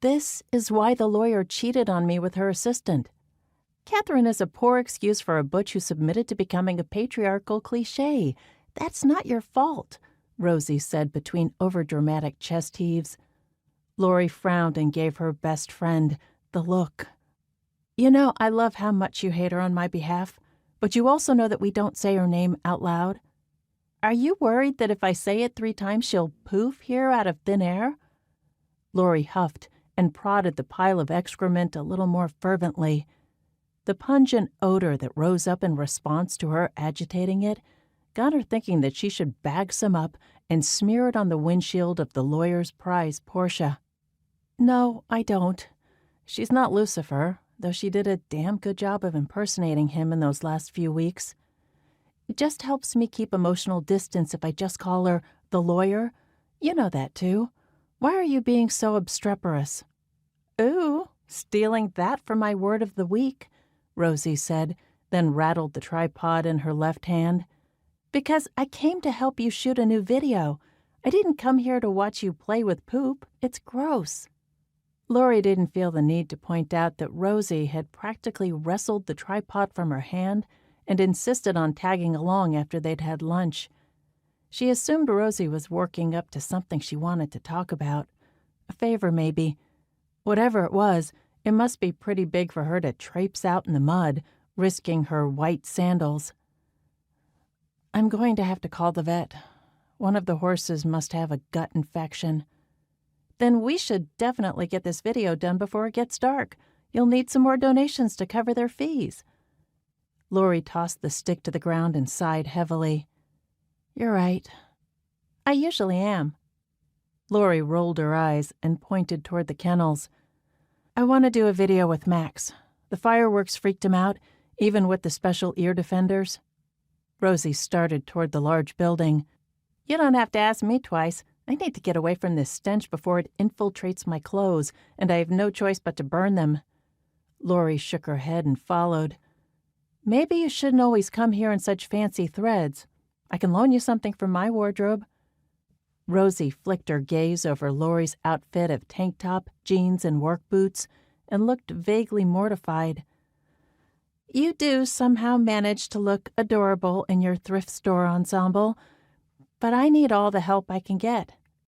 This is why the lawyer cheated on me with her assistant. Catherine is a poor excuse for a butch who submitted to becoming a patriarchal cliché. That's not your fault, Rosie said between overdramatic chest heaves. Lori frowned and gave her best friend the look. You know, I love how much you hate her on my behalf, but you also know that we don't say her name out loud. Are you worried that if I say it 3 times she'll poof here out of thin air? Lori huffed and prodded the pile of excrement a little more fervently. The pungent odor that rose up in response to her agitating it got her thinking that she should bag some up and smear it on the windshield of the lawyer's prize Porsche. No, I don't. She's not Lucifer, though she did a damn good job of impersonating him in those last few weeks. It just helps me keep emotional distance if I just call her the lawyer. You know that, too. Why are you being so obstreperous? Ooh, stealing that from my word of the week, Rosie said, then rattled the tripod in her left hand. Because I came to help you shoot a new video. I didn't come here to watch you play with poop. It's gross. Lori didn't feel the need to point out that Rosie had practically wrestled the tripod from her hand and insisted on tagging along after they'd had lunch. She assumed Rosie was working up to something she wanted to talk about. A favor, maybe. Whatever it was, it must be pretty big for her to traipse out in the mud, risking her white sandals. I'm going to have to call the vet. One of the horses must have a gut infection. Then we should definitely get this video done before it gets dark. You'll need some more donations to cover their fees. Lori tossed the stick to the ground and sighed heavily. You're right. I usually am. Lori rolled her eyes and pointed toward the kennels. I want to do a video with Max. The fireworks freaked him out, even with the special ear defenders. Rosie started toward the large building. You don't have to ask me twice. I need to get away from this stench before it infiltrates my clothes, and I have no choice but to burn them. Lori shook her head and followed. Maybe you shouldn't always come here in such fancy threads. I can loan you something from my wardrobe. Rosie flicked her gaze over Lori's outfit of tank top, jeans, and work boots, and looked vaguely mortified. You do somehow manage to look adorable in your thrift store ensemble, but I need all the help I can get.